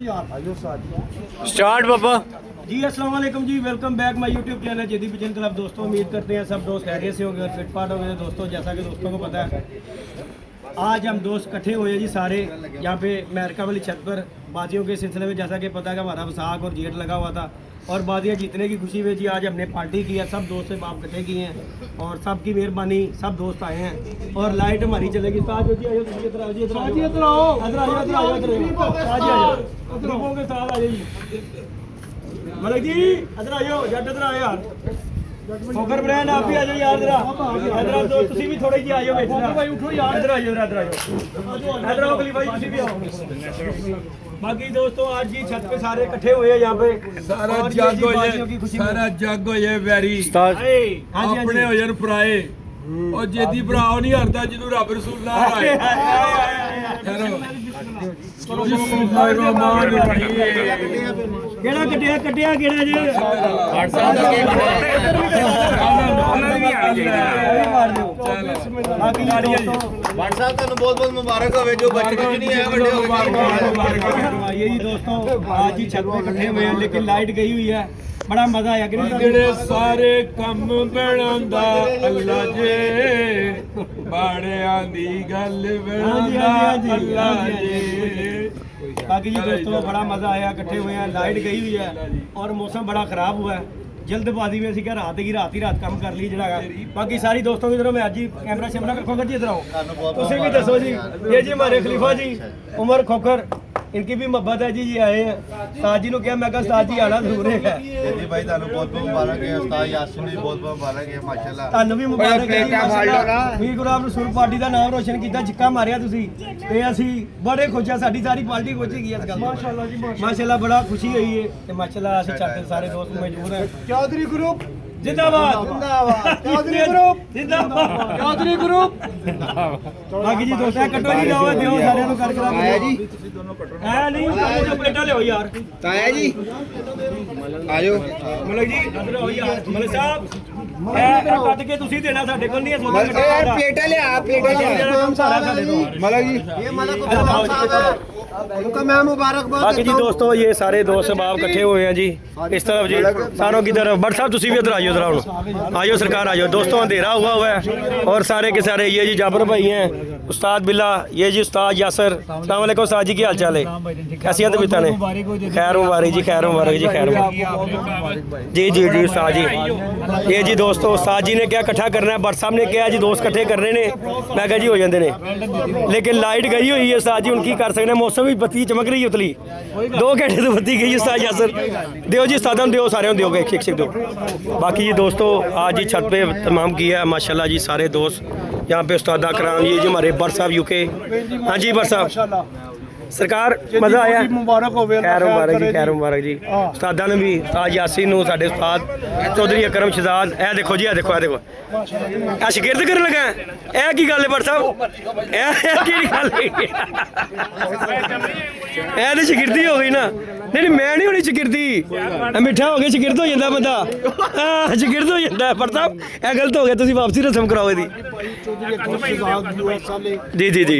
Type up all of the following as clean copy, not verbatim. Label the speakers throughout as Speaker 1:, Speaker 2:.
Speaker 1: Start पापा
Speaker 2: जी अस्सलाम वालेकुम जी, welcome back my YouTube channel जेदी बिजन क्लब। दोस्तों उम्मीद करते हैं सब दोस्त खैरियत से होंगे और फिट फाट होंगे। दोस्तों जैसा कि दोस्तों को पता है आज हम दोस्त इकट्ठे हुए हैं जी सारे यहाँ पे अमेरिका वाली छत पर बाजियों के सिलसिले में। जैसा कि पता है कि हमारा वसाख और जेठ लगा हुआ था और बाजियाँ जीतने की खुशी में जी आज हमने पार्टी की है। सब दोस्त से बाप इकट्ठे किए हैं और सबकी मेहरबानी, सब दोस्त आए हैं और लाइट हमारी चलेगी। साथ जी आइए, इधर आओ जी, इधर आओ, इधर आओ, इधर आओ, इधर आओ, इधर आओ, ग्रुपों के साथ आ जाइए। मलिक जी इधर आइयो, जट इधर आए यार, फोकर ब्रांड आप भी आ जाओ यार, इधर आओ दोस्त, तुसी भी थोड़े जी आइयो बेच भाई, उठो यार, इधर आइयो, इधर आइयो, इधर आओ खलीफा जी, तुसी भी आओ। बाकी दोस्तों आज जी छत पे सारे इकट्ठे हुए हैं यहाँ पे,
Speaker 3: सारा जग हो जाए वैरी अपने हो जाए पराए और जेदी भरा नहीं हरदा जिन्हों रब रसूल ना हराए।
Speaker 2: केड़ा कटिया कटिया केड़ा जी
Speaker 4: बहुत मुबारक हो जो बच्चे नहीं है बड़े हो।
Speaker 2: यही दोस्तों आज ही छत पे इकट्ठे हुए हैं लेकिन लाइट गई हुई है, बड़ा मजा आया कि
Speaker 3: ਜਿਹੜੇ ਸਾਰੇ ਕੰਮ ਬਣਾਉਂਦਾ ਅੱਲਾ ਜੇ ਬਾੜਿਆਂ ਦੀ ਗੱਲ ਬਣਾਉਂਦਾ ਅੱਲਾ ਜੇ।
Speaker 2: बाकी जी दोस्तों बड़ा मजा आया, इकट्ठे हुए हैं, लाइट गई हुई है और मौसम बड़ा खराब हुआ है। जल्दबाजी में क्या रात ही रात काम कर ली जरा। बाकी सारी दोस्तों की तरफ मैं आज ही कैमरा शैमरा रखूंगा जी, इधर आओ तुम भी दसो जी। ये जी हमारे खलीफा जी उमर खोखर, इनकी भी मोहब्बत है जी, ये आए हैं। साज जी ने क्या, मैं कहा साज जी आना जरूर है
Speaker 4: जी भाई थानू बहुत बहुत मुबारक है, उस्ताद यासिन भी बहुत बहुत मुबारक है माशाल्लाह।
Speaker 2: ਤੁਹਾਨੂੰ ਵੀ ਮੁਬਾਰਕ ਹੈ ਜੀ, ਵੀਰ ਗੁਲਾਬ ਰਸੂਲ ਪਾਰਟੀ ਦਾ ਨਾਮ ਰੋਸ਼ਨ ਕੀਤਾ, ਜਿੱਕਾ ਮਾਰਿਆ ਤੁਸੀਂ ਤੇ ਅਸੀਂ ਬੜੇ ਖੁਸ਼ ਆ, ਸਾਡੀ ਸਾਰੀ ਪਾਰਟੀ ਖੁਸ਼ ਹੈਗੀ ਇਸ ਗੱਲ। ਮਾਸ਼ਾਅੱਲਾ ਜੀ ਮਾਸ਼ਾਅੱਲਾ, ਬੜਾ ਖੁਸ਼ੀ ਹੋਈ ਹੈ ਤੇ ਮਾਸ਼ਾਅੱਲਾ ਅਸੀਂ ਚਾਹਤੇ ਸਾਰੇ ਦੋਸਤ ਮੌਜੂਦ ਹੈ। ਚੌਧਰੀ ਗਰੁੱਪ जिंदाबाद, चौधरी ग्रुप जिंदाबाद, चौधरी ग्रुप बाकी जी दोस्त कटो जी, जाओ दियो सारे नु कर करा आया जी, है नहीं जो प्लेटा ले यार
Speaker 4: ताया जी आजो
Speaker 2: मलिक जी इधर आओ यार, मलिक साहब ए ਕੱਟ ਕੇ ਤੁਸੀਂ ਦੇਣਾ, ਸਾਡੇ ਕੋਲ ਨਹੀਂ ਹੈ ਸੋਨਾ ਕੱਟਣਾ।
Speaker 4: प्लेटा ले आ, प्लेटा ले
Speaker 2: ਕੰਮ ਸਾਰਾ ਸਾਡੇ ਕੋਲ।
Speaker 4: मलक जी ये मलक साहब उनका मैं मुबारकबाद।
Speaker 2: बाकी जी दोस्तों ये सारे दोस्त बाप इकट्ठे हुए हैं जी इस तरफ जी, सारों की तरफ। बट साहब तुसी भी इधर आइयो, इधर आइयो सरकार आइयो। दोस्तों अंधेरा हुआ है और सारे के सारे ये जी जाबर भाई हैं, उस्ताद बिल्ला, ये जी उस्ताद यासर। अस्सलाम वालेकुम उस्ताद जी, की हाल चाल है, कैसी हैं तबीयत ने? खैर मुबारक जी, खैर मुबारक जी, खैर मुबारक जी जी जी उस्ताद जी। ये जी दोस्तों उस्ताद जी ने क्या इकट्ठा करना है, बट साहब ने क्या जी दोस्त इकट्ठे करने ने, मैं कहा जी हो जाते ने, लेकिन लाइट गई हुई है उस्ताद जी, उनकी कर सकते हैं। मौसम भी बत्ती चमक रही है उतली, 2 घंटे तो बत्ती गई उस्ताद यासर। दियो जी उस्ताद दियो, सारे दियो, एक दो। बाकी जी दोस्तों आज ही छत पे तमाम किया है माशाल्लाह जी सारे दोस्त यहाँ पे उस्ताद कराम, ये जी हमारे बर साहब यूके। हाँ जी बर साहब सरकार मजा आया,
Speaker 5: मुबारक हो,
Speaker 2: खैर मुबारक जी, खैर मुबारक जी। उस्तादा ने भी उस्ताद यासीन नूं, साडे उस्ताद चौधरी अकरम शहजाद। ए देखो जी, ए देखो, ए देखो, ए शिगिरद करन लगा, ए की गल है बर साहब, ए की गल है, ए तो शिगिरदी हो गई ना। नहीं मैं नहीं होनी शिगिरदी, मिठा हो गया शिगिरद हो जाता बंदा, शिगिरद हो जाता है। पर साहब ए गलत हो गया, तुसीं वापसी रस्म कराओ दी। जी जी जी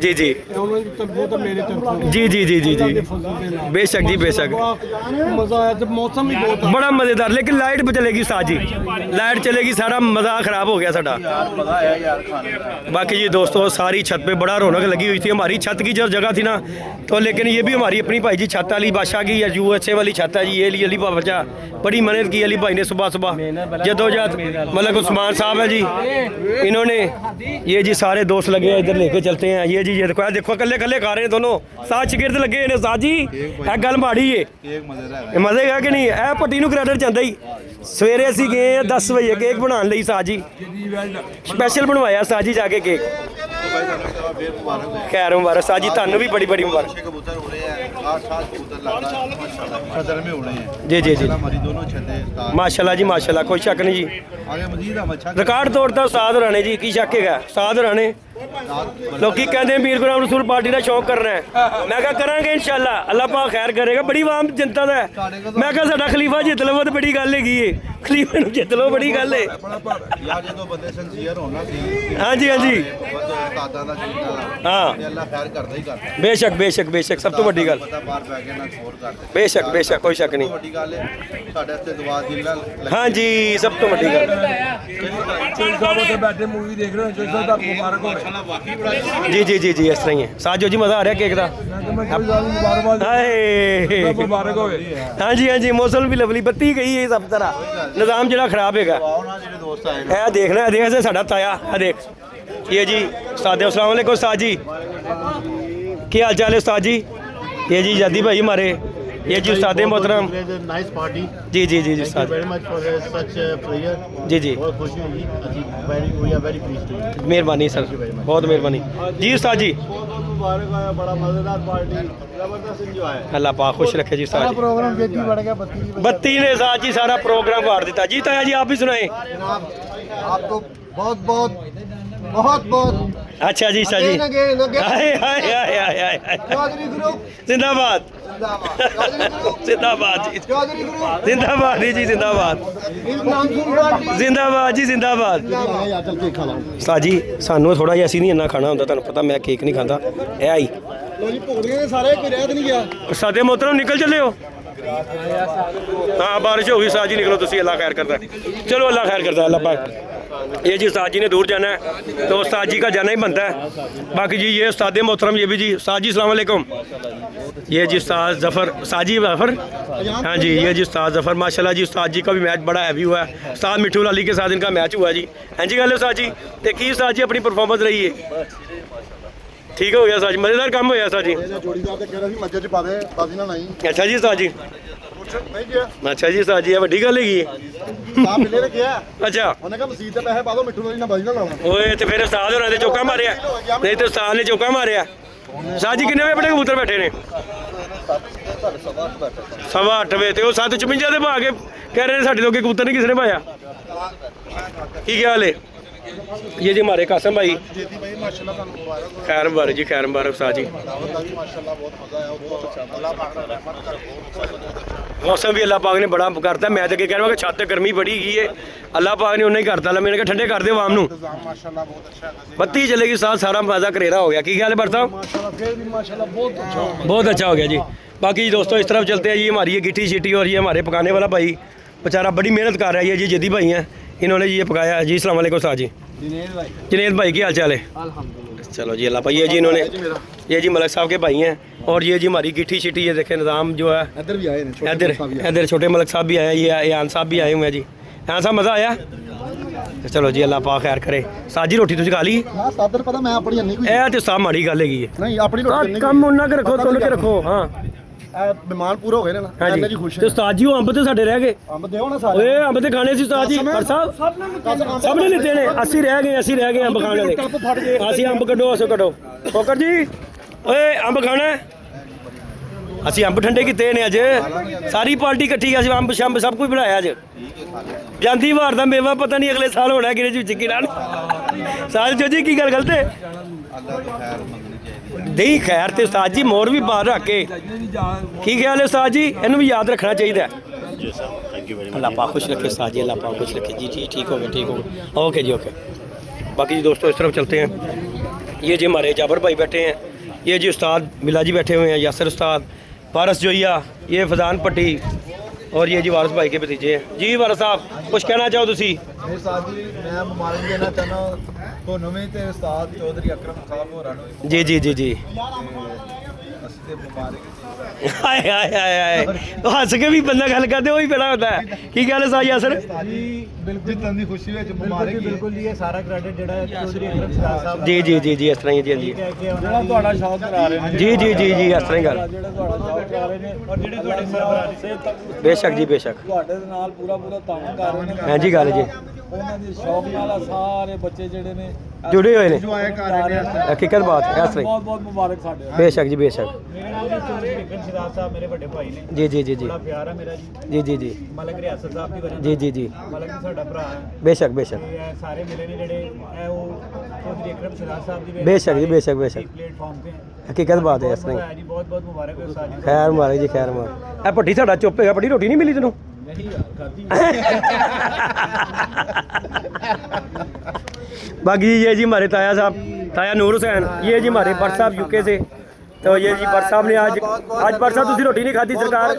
Speaker 2: जी जी जी जी जी जी जी बेशक जी बेशक,
Speaker 5: मजा आया जब मौसम भी बहुत
Speaker 2: बड़ा मजेदार। लेकिन लाइट पे चलेगी उस्ताद जी, लाइट चलेगी, सारा मजा खराब हो गया साडा। बाकी जी दोस्तों सारी छत पे बड़ा रौनक लगी हुई थी, हमारी छत की जो जगह थी ना, तो लेकिन ये भी हमारी अपनी भाई जी छत अली बादशाह की या USA वाली छत है जी, ये अली बादशाह बड़ी मेहनत की अली भाई ने, सुबह सुबह जदोजहद। मलक उस्मान साहब है जी, इन्होंने ये जी सारे दोस्त लगे हैं, इधर लेके चलते हैं। ये जी ये देखो, देखो कल्ले कल्ले खा रहे हैं दोनों, साथ शिगिरद लगे ने साथ जी। ए गल माड़ी है, मजे है कि नहीं? ए पट्टी नूं क्रेडिट जांदा ही। सवेरे असीं गए 10 बजे केक बनाने लई, साथ जी स्पैशल बनवाया साथ जी जाके केक। खैर मुबारक साथ जी, थानू भी बड़ी बड़ी मुबारक।
Speaker 4: कबूतर उड़े हैं 8-7 कबूतर लगातार सदर में उड़े हैं
Speaker 2: जी जी जी
Speaker 4: हमारी दोनों छतें
Speaker 2: माशाल्लाह जी माशाल्लाह, कोई शक नहीं जी।
Speaker 4: आगे मजीद हम अच्छा
Speaker 2: रिकॉर्ड तोड़ता उस्ताद राणे जी, की शक है उस्ताद राणे। लोकी कहते मीर गुलाम रसूल पार्टी का शौक करना है, मैं कहा करांगे इंशाल्लाह, अल्लाह पाक खैर करेगा। बड़ी आम जनता का है, मैं कहा साडा खलीफा जित लवो तो बड़ी गल हैगी है, खलीफे नूं जित लो बड़ी गल है।
Speaker 4: यार जो बंदे सिंसियर होना सी।
Speaker 2: हाँ जी हाँ जी
Speaker 4: उस्तादां दा
Speaker 2: ਹਾਂ
Speaker 4: ਤੇ ਅੱਲਾ ਖੈਰ ਕਰਦਾ ਹੀ ਕਰਦਾ
Speaker 2: ਬੇਸ਼ੱਕ ਸਭ ਤੋਂ ਵੱਡੀ ਗੱਲ
Speaker 4: ਪਤਾ ਬਾਹਰ ਪੈ ਗਿਆ ਨਾ ਹੋਰ ਕਰਦੇ
Speaker 2: ਬੇਸ਼ੱਕ ਕੋਈ ਸ਼ੱਕ ਨਹੀਂ
Speaker 4: ਵੱਡੀ ਗੱਲ ਹੈ ਸਾਡੇ ਵਾਸਤੇ ਦੁਆ ਦਿਲ
Speaker 2: ਹਾਂਜੀ ਸਭ ਤੋਂ ਵੱਡੀ ਗੱਲ
Speaker 3: ਚੋਈ ਸਾਹਿਬ ਉੱਥੇ ਬੈਠੇ ਮੂਵੀ ਦੇਖ ਰਹੇ ਹੋ ਚੋਈ ਸਾਹਿਬ ਦਾ ਮੁਬਾਰਕ ਹੋਵੇ
Speaker 2: ਜੀ ਇਸ ਤਰ੍ਹਾਂ ਹੀ ਹੈ ਸਾਜੋ ਜੀ ਮਜ਼ਾ ਆ ਰਿਹਾ ਕੇਕ ਦਾ
Speaker 3: ਮੈਂ ਚੋਈ ਸਾਹਿਬ ਨੂੰ ਮੁਬਾਰਕ
Speaker 2: ਹਾਏ
Speaker 3: ਮੁਬਾਰਕ ਹੋਵੇ
Speaker 2: ਹਾਂਜੀ ਮੌਸਮ ਵੀ ਲਵਲੀ ਬੱਤੀ ਗਈ ਹੈ ਸਭ ਤਰ੍ਹਾਂ ਨਿਜ਼ਾਮ ਜਿਹੜਾ ਖਰਾਬ ਹੈਗਾ
Speaker 4: ਆਓ ਨਾ ਜਿਹੜੇ ਦੋਸਤ ਆਏ ਨੇ
Speaker 2: ਇਹ ਦੇਖਣਾ ਦੇਖ ਸਾਡਾ ਤਾਇਆ ਇਹ ਦੇਖ ये जी उस्ताद अस्सलाम वालेकुम उस्ताद जी क्या हाल चाल है उस्ताद जी ये जी जदी भाई हमारे ये जी उस्ताद मोहतरम
Speaker 1: नाइस पार्टी
Speaker 2: जी
Speaker 1: Thank you very much for such a prayer.
Speaker 2: जी
Speaker 1: बहुत खुशी हुई we are very pleased to you.
Speaker 2: मेहरबानी सर बहुत मेहरबानी जी उस्ताद जी
Speaker 1: बहुत मुबारक आया बड़ा मजेदार पार्टी जबरदस्त एंजॉय
Speaker 2: अल्लाह पाक खुश रखे जी उस्ताद जी
Speaker 1: प्रोग्राम बेटी बढ़ गया
Speaker 2: बत्ती ने साथ जी सारा प्रोग्राम वार दिता जी ताया जी आप भी सुनाए
Speaker 1: जनाब आपको बहुत
Speaker 2: अच्छा जी जी हाय
Speaker 1: चौधरी ग्रुप
Speaker 2: जिंदाबाद जिंदाबाद जी जिंदाबाद जी जिंदाबाद जी जिंदाबाद साजी सानू थोड़ा जिहा ਅਸੀਂ ਨਹੀਂ ਇੰਨਾ ਖਾਣਾ ਹੁੰਦਾ ਤੁਹਾਨੂੰ ਪਤਾ ਮੈਂ ਕੇਕ ਨਹੀਂ ਖਾਂਦਾ ਇਹ ਆਈ
Speaker 5: ਲੋ ਜੀ ਭੋਗਦੇ ਨੇ ਸਾਰੇ ਕੋਈ ਰਹਿ ਨਹੀਂ ਗਿਆ
Speaker 2: ਸਾਦੇ ਮੋਤਰਮ ਨਿਕਲ ਚੱਲੇ ਹੋ हाँ बारिश होगी उस्ताद जी निकलो तुसी अल्लाह खैर करता है चलो अल्लाह खैर करता है अल्लाह पाक ये जी उस्ताद जी ने दूर जाना है तो उस्ताद जी का जाना ही बनता है बाकी जी ये उस्ताद मोहतरम ये भी जी उस्ताद जी अस्सलाम वालेकुम ये जी उस्ताद जफ़र साजी जफ़र हाँ जी ये जी उस्ताद जफ़र माशाल्लाह जी उस्ताद जी का भी मैच बड़ा हैवी हुआ है उस्ताद मिठू लाली के साथ इनका मैच हुआ जी हाँ जी गल उस्ताद जी देखिए उस्ताद जी अपनी परफॉर्मेंस रही है ठीक हो गया उस्ताद जी मज़ेदार काम होया उस्ताद जी
Speaker 1: जोड़ीदार ते कह रहा सी मज्जे च पा दे बाजी ना नहीं
Speaker 2: अच्छा जी उस्ताद जी
Speaker 1: नहीं गया
Speaker 2: अच्छा जी उस्ताद जी ये वड्डी गल हैगी
Speaker 1: साहब मिले ने किया
Speaker 2: अच्छा
Speaker 1: ਉਹਨੇ ਕਹਾ ਮਸੀਤ ਦੇ ਪੈਸੇ ਪਾ ਦੋ ਮਿੱਠੂ ਨਾਲ ਨਾ ਬਾਜੀ ਨਾ ਲਾਉਣਾ
Speaker 2: ਓਏ ਤੇ ਫਿਰ ਉਸਤਾਦ ਹੋਰਾਂ ਦੇ ਚੌਕਾ ਮਾਰਿਆ ਨਹੀਂ ਤੇ ਉਸਤਾਦ ਨੇ ਚੌਕਾ ਮਾਰਿਆ ਉਸਤਾਦ ਜੀ ਕਿੰਨੇ ਵਜੇ ਆਪਣੇ ਕਬੂਤਰ ਬੈਠੇ ਨੇ 8:15 ਵਜੇ ਤੇ ਉਹ 7:55 ਦੇ ਭਾ ਕੇ ਕਹਿ ਰਹੇ ਨੇ ਸਾਡੇ ਤੋਂ ਅੱਗੇ ਕਬੂਤਰ ਨਹੀਂ ਕਿਸੇ ਨੇ ਪਾਇਆ ਕੀ ਹਾਲ ਹੈ ये जी हमारे कासम भाई
Speaker 1: ਜੇਤੀ ਭਾਈ ਮਾਸ਼ਾਅੱਲਾ ਤੁਹਾਨੂੰ ਮੁਬਾਰਕ ਹੋ
Speaker 2: खैर मुबारक जी खैर मुबारक उस्ताद जी
Speaker 1: ਉਹਦਾ ਵੀ ਮਾਸ਼ਾਅੱਲਾ ਬਹੁਤ ਮਜ਼ਾ ਆਇਆ ਬਹੁਤ ਅੱਛਾ ਅੱਲਾਹ ਪਾਕ ਨੇ ਰਹਿਮਤ ਕਰ
Speaker 2: मौसम भी अल्लाह पाक ने बड़ा करता मैं तो कह रहा हूँ कि छत गर्मी बड़ी गई है अल्लाह पाक ने उन्हें ही करता मैंने कहा ठंडे कर दे आवाम नू
Speaker 1: ਇੰਤਜ਼ਾਮ ਮਾਸ਼ਾਅੱਲਾ ਬਹੁਤ ਅੱਛਾ ਹੈ
Speaker 2: बत्ती चलेगी साथ सारा मजा करेरा हो गया की ख्याल है बरता
Speaker 1: माशाअल्लाह फिर भी माशाअल्लाह बहुत अच्छा
Speaker 2: बहुत अच्छा हो गया जी बाकी दोस्तों इस तरफ चलते हैं जी हमारी ये गिट्टी शिट्टी और ये हमारे पकाने वाला भाई बेचारा बड़ी मेहनत कर रहा है ये जी जदी भाई हैं इन्होंने ये पकाया जी अस्सलाम वालेकुम उस्ताद जी जुनेद भाई की हाल चाल है चलो जी अल्लाह भाई ये जी इन्होंने ये जी मलक साहब के भाई हैं और ये जी हमारी गिट्टी शिट्टी ये देखें निज़ाम जो है
Speaker 1: इधर भी आए ने
Speaker 2: इधर छोटे मलक साहब भी आए ये यान साहब भी आए हुए हैं जी यान साहब मज़ा आया चलो जी अल्लाह पाक खैर करे साजी रोटी तुझे खा ली
Speaker 1: हां सादर पता मैं अपनी नहीं कोई
Speaker 2: ਇਹ ਤੇ ਸਾ ਮਾੜੀ ਗੱਲ ਹੈਗੀ ਹੈ
Speaker 1: नहीं अपनी रोटी
Speaker 2: ਕੰਮ ਉਹਨਾਂ ਕੇ ਰੱਖੋ ਤੁਲ ਕੇ ਰੱਖੋ ਹਾਂ
Speaker 1: मेहमान पूरा हो गए ना
Speaker 2: ਹਾਂਜੀ
Speaker 1: जी खुश
Speaker 2: ਤੇ ਉਸਤਾਦ ਜੀ ਉਹ ਅੰਬ ਤੇ ਸਾਡੇ ਰਹਿ ਗਏ
Speaker 1: अंब देओ ना सारे
Speaker 2: ਓਏ ਅੰਬ ਤੇ ਖਾਣੇ ਸੀ ਉਸਤਾਦ ਜੀ ਪਰ ਸਾਹਿਬ ਸਭ ਨੇ ਲਿੱਤੇ ਨੇ ਅਸੀਂ ਰਹਿ ਗਏ ਅੰਬ ਖਾਣ ਵਾਲੇ ਅਸੀਂ ਅੰਬ ਕੱਢੋ ਅਸੀਂ ਕੱਢੋ ਫੋਕਰ ਜੀ ਓਏ ਅੰਬ ਖਾਣਾ ਹੈ? ਅਸੀਂ ਅੰਬ ਠੰਡੇ ਕੀਤੇ ਨੇ ਅੱਜ ਸਾਰੀ ਪਾਰਟੀ ਇਕੱਠੀ ਅਸੀਂ ਅੰਬ ਸ਼ੰਬ ਸਭ ਕੁਝ ਬਣਾਇਆ ਅੱਜ ਜਾਂਦੀ ਵਾਰ ਦਾ ਮੇਵਾ ਪਤਾ ਨਹੀਂ ਅਗਲੇ ਸਾਲ ਹੋਣਾ ਕਿਹੜੇ ਚ ਕੀ ਨਾਲ ਸਾਲ ਜੋ ਜੀ ਕੀ ਗੱਲ ਗਲਤ ਹੈ
Speaker 4: ਅੱਲਾ ਦੀ ਖੈਰ ਮੰਗਣੀ ਚਾਹੀਦੀ
Speaker 2: ਨਹੀਂ ਖੈਰ ਤੇ ਉਸਤਾਦ ਜੀ ਮੋਰ ਵੀ ਬਾਹਰ ਰੱਖ ਕੇ ਕੀ ਖਿਆਲ ਹੈ ਉਸਤਾਦ ਜੀ ਇਹਨੂੰ ਵੀ ਯਾਦ ਰੱਖਣਾ ਚਾਹੀਦਾ
Speaker 1: जी सर थैंक यू वेरी
Speaker 2: अल्लाह पाक खुश रखे उस्ताद जी अल्लाह पाक खुश रखे जी ठीक हो गए ओके जी ओके बाकी जी दोस्तों इस तरफ चलते हैं ये जी हमारे जाबर भाई बैठे हैं ये जी उस्ताद मिला जी बैठे हुए हैं यासर उस्ताद वारस जोइया ये फजान पट्टी और ये जी वारस भाई के भतीजे हैं जी वारस साहब कुछ कहना चाहो तुसी
Speaker 4: ਮੇਰੇ ਸਾਥ ਜੀ ਮੈਂ ਮੁਬਾਰਕ ਦੇਣਾ ਚਾਹੁੰਦਾ ਤੁਹਾਨੂੰ ਵੀ ਤੇ ਉਸਤਾਦ ਚੌਧਰੀ ਅਕਰਮ ਸਾਹਿਬ ਹੋਰਾਂ ਨੂੰ
Speaker 2: जी
Speaker 4: ਅਸੀਂ ਤੇ ਮੁਬਾਰਕ
Speaker 2: हाय हाय हाय हाय हंस के भी बंदा गल करते वही बड़ा होता है की गल है साजी यासर
Speaker 4: ਜੀ ਬਿਲਕੁਲ ਜਿੱਤਣ ਦੀ ਖੁਸ਼ੀ ਵਿੱਚ ਮੁਬਾਰਕ
Speaker 5: ਬਿਲਕੁਲ ਜੀ ਇਹ ਸਾਰਾ ਕ੍ਰੈਡਿਟ ਜਿਹੜਾ ਚੌਧਰੀ ਅਕਰਮ ਸਿਰਾਜ ਸਾਹਿਬ
Speaker 2: जी इस तरह ही जी
Speaker 5: ਦਾ ਕਿ ਉਹਨਾਂ ਤੁਹਾਡਾ ਸ਼ੌਕ ਕਰਾ ਰਹੇ ਨੇ
Speaker 2: जी इस तरह ही गल
Speaker 5: ਜਿਹੜਾ ਤੁਹਾਡਾ ਸ਼ੌਕ ਕਰਾ ਰਹੇ ਨੇ ਔਰ ਜਿਹੜੇ ਤੁਹਾਡੇ ਸਰਬਰਾਹ ਸਿਹਤ
Speaker 2: बेशक जी बेशक
Speaker 5: ਤੁਹਾਡੇ ਦੇ ਨਾਲ ਪੂਰਾ ਤਾਉਨ ਕਰ ਰਹੇ ਨੇ
Speaker 2: हाँ जी गल जी
Speaker 5: ਉਹਨਾਂ ਦੇ ਸ਼ੌਕ ਨਾਲ ਆ ਸਾਰੇ ਬੱਚੇ ਜਿਹੜੇ ਨੇ
Speaker 2: जुड़े हुए ने
Speaker 4: ਆਏ ਕਰ ਰਹੇ ਨੇ
Speaker 2: हकीकत बात है इस तरह
Speaker 5: ਬਹੁਤ ਬਹੁਤ ਮੁਬਾਰਕ ਸਾਡੇ
Speaker 2: बेशक जी बेशक
Speaker 5: ਮੇਰੇ ਨਾਲ ਜੀ ਚੌਧਰੀ ਅਕਰਮ ਸਿਰਾਜ ਸਾਹਿਬ ਮੇਰੇ ਵੱਡੇ ਭਾਈ ਨੇ
Speaker 2: जी
Speaker 5: ਬੜਾ ਪਿਆਰ ਹੈ ਮੇਰਾ ਜੀ
Speaker 2: जी
Speaker 5: ਮਲਕ ਰਿਆਸਤ ਸਾਹਿਬ ਦੀ ਵਜ੍ਹਾ
Speaker 2: जी
Speaker 5: ਮਲਕ ਜੀ ਸਾਡਾ ਭਰਾ ਹੈ
Speaker 2: बेशक
Speaker 5: ਤੇ ਇਹ ਸਾਰੇ ਮਿਲੇ ਨੇ ਜਿਹੜੇ ਇਹ ਉਹ ਚੌਧਰੀ ਅਕਰਮ ਸਿਰਾਜ ਸਾਹਿਬ ਦੀ
Speaker 2: बेशक जी बेशक
Speaker 5: ਪਲੇਟਫਾਰਮ ਤੇ
Speaker 2: हकीकत बात है इस तरह
Speaker 5: ਜੀ ਬਹੁਤ ਬਹੁਤ ਮੁਬਾਰਕ ਹੈ ਸਾਡੀ
Speaker 2: खैर मुबारक जी खैर मुबारक ए भट्टी साडा चुप है भट्टी रोटी नहीं मिली तेनू
Speaker 5: ਨਹੀਂ ਯਾਰ ਕਰਦੀ
Speaker 2: बाकी ये जी हमारे ताया साहब ताया नूर हुसैन, ये जी हमारे भट्ट साहब यूके से। तो ये जी भट्ट साहब ने आज भट्ट साहब तुसी रोटी नहीं खाधी सरकार,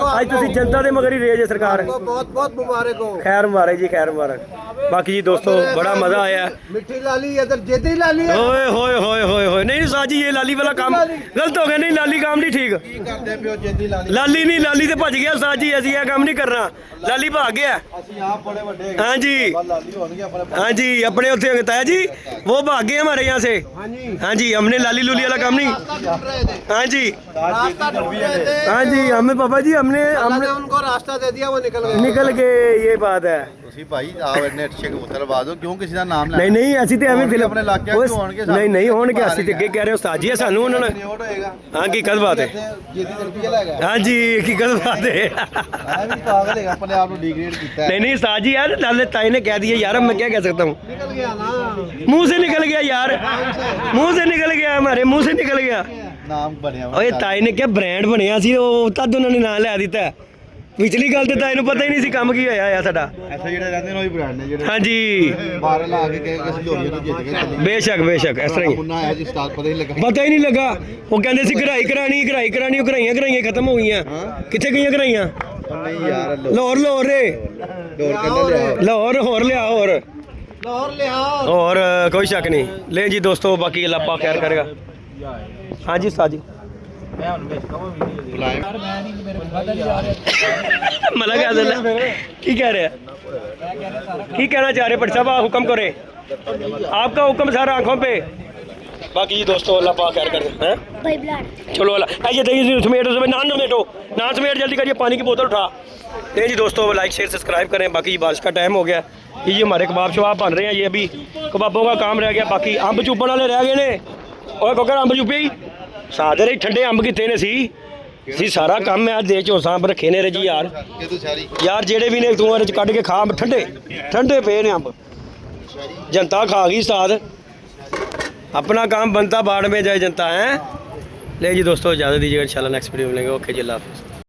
Speaker 2: आज तुसी जनता दे मगर ही रहे जे सरकार।
Speaker 1: बहुत बहुत मुबारक हो।
Speaker 2: खैर मुबारक जी, खैर मुबारक। बाकी जी दोस्तों बड़ा मजा आया।
Speaker 1: मिठी लाली इधर जेदी लाली है।
Speaker 2: ओए होए होए होए होए, नहीं उस्ताद जी ये लाली वाला काम गलत हो गया। नहीं लाली काम नहीं ठीक,
Speaker 1: करते पियो जेदी लाली।
Speaker 2: लाली नहीं, लाली ते भज गया उस्ताद जी, ਅਸੀਂ ਇਹ ਕੰਮ नहीं करना। लाली भाग गया।
Speaker 1: ਅਸੀਂ ਆਪ ਬੜੇ ਵੱਡੇ
Speaker 2: हाँ जी,
Speaker 1: ਲਾਲੀ ਹੋਣਗੇ ਆਪਣੇ।
Speaker 2: हाँ जी, अपने उत्थे होंगे ताया जी, वो भाग गए हमारे यहाँ से। हाँ जी, हमने लाली लूली वाला काम नहीं। हाँ जी,
Speaker 1: रास्ता ढूंढ रहे थे,
Speaker 2: हाँ जी, हमें पापा जी हमने
Speaker 1: उनको रास्ता दे दिया, वो निकल गए।
Speaker 2: निकल गए, ये बात है।
Speaker 4: ਤੁਸੀਂ ਭਾਈ ਆਓ ਇੰਨੇ ਅੱਛੇ ਕਬੂਤਰਬਾਜ਼ ਹੋ, ਕਿਉਂ ਕਿਸੇ ਦਾ ਨਾਮ
Speaker 2: नहीं नहीं ਅਸੀਂ ਤੇ ਐਵੇਂ ਫਿਲਮ
Speaker 4: ਆਪਣੇ ਇਲਾਕਿਆਂ ਚੋਂ ਹੋਣਗੇ
Speaker 2: ਨਹੀਂ ਨਹੀਂ ਹੋਣਗੇ, ਅਸੀਂ ਤੇ ਅੱਗੇ ਕਹਿ ਰਹੇ ਹਾਂ ਉਸਤਾਦ ਜੀ ਇਹ ਸਾਨੂੰ ਉਹਨਾਂ ਨੇ।
Speaker 1: ਨੋਟ ਹੋਏਗਾ
Speaker 2: ਹਾਂ ਕੀ ਕਦ ਬਾਤ ਹੈ।
Speaker 1: जेदी रुपये लगा।
Speaker 2: हाँ जी की गलत बात है।
Speaker 1: मैं भी पागल है, अपने आप को डिग्रेड किया है।
Speaker 2: नहीं नहीं उस्ताद जी यार लाले ताई ने कह दिया यार, अब मैं क्या कह सकता हूँ।
Speaker 1: निकल गया ना,
Speaker 2: मुंह से निकल गया यार, मुंह से निकल गया, हमारे मुंह से निकल गया।
Speaker 4: ਨਾਮ ਬਣਿਆ
Speaker 2: ਓਏ ਤਾਈ ਨੇ ਕਿਹਾ ਬ੍ਰਾਂਡ ਬਣਿਆ ਸੀ, ਉਹ ਤਦ ਉਹਨਾਂ ਨੇ ਨਾਂ ਲੈ ਦਿੱਤਾ। ਪਿਛਲੀ ਗੱਲ ਤੇ ਤਾਈ ਨੂੰ ਪਤਾ ਹੀ ਨਹੀਂ ਸੀ ਕੰਮ ਕੀ ਹੋਇਆ ਆ ਸਾਡਾ।
Speaker 4: ਇੱਥੇ ਜਿਹੜੇ ਰਹਿੰਦੇ ਨੇ ਉਹ ਹੀ ਬ੍ਰਾਂਡ ਨੇ ਜਿਹੜੇ
Speaker 2: ਹਾਂਜੀ
Speaker 4: ਬਾਹਰ ਲਾ ਕੇ ਕਹੇ ਕਿ ਲੋਰੀਆਂ ਨੂੰ ਜਿੱਤ ਕੇ ਚੱਲੀ।
Speaker 2: ਬੇਸ਼ੱਕ ਬੇਸ਼ੱਕ ਇਸ ਤਰ੍ਹਾਂ ਹੀ
Speaker 4: ਉਹਨਾਂ ਆਇਆ ਜੀ ਸਟਾਰ ਪਤਾ ਹੀ ਲੱਗਾ।
Speaker 2: ਪਤਾ ਹੀ ਨਹੀਂ ਲੱਗਾ। ਉਹ ਕਹਿੰਦੇ ਸੀ ਘਰਾਈ ਕਰਾਣੀ ਉਹ ਘਰਾਈਆਂ ਖਤਮ ਹੋ ਗਈਆਂ। ਕਿੱਥੇ ਗਈਆਂ ਘਰਾਈਆਂ?
Speaker 4: ਨਹੀਂ ਯਾਰ
Speaker 2: ਲਾਹੌਰ ਲਾਹੌਰ ਰੇ
Speaker 4: ਡੋਰ ਕਹਿੰਦਾ ਲਿਆ।
Speaker 2: ਲਾਹੌਰ ਹੋਰ ਲਿਆ ਹੋਰ
Speaker 1: लाहौर ले आओ।
Speaker 2: और कोई शक नहीं। ले जी दोस्तों बाकी अल्लाह पाक खैर करेगा। हाँ जी उस्ताद जी मला क्या हाल है? की कह रहे हैं, की कहना चाह रहे भट्ट साहब, आप हुक्म करें, आपका हुक्म सारा आंखों पे। बाकी जी दोस्तों अल्लाह पाक खैर करे हैं। चलो अल्लाह आइए दही समेटो नान समेट जल्दी करिए, पानी की बोतल उठा। नहीं जी दोस्तों लाइक शेयर सब्सक्राइब करें। बाकी बारिश का टाइम हो गया, ये हमारे कबाब शबाब बन रहे हैं, ये अभी कबाबों का काम रह गया। बाकी अंब चुपन वाले रह गए ने। और कोकर अंब चुपे ही सादे रही ठंडे अंब कितने ने सी सारा काम मैं आज दे चौसा अंब रखे ने जी यार। यार जेड़े भी ने तू ਇਹਦੇ ਚ ਕੱਢ ਕੇ ਖਾ, ठंडे पे ने अंब, जनता खा गई साद। अपना काम बनता बाढ़ में जाए जनता है। ले जी दोस्तों इजाज़त दीजिएगा, इंशाल्लाह नेक्स्ट वीडियो मिलेंगे। ओके जी, अल्लाह हाफ़िज़।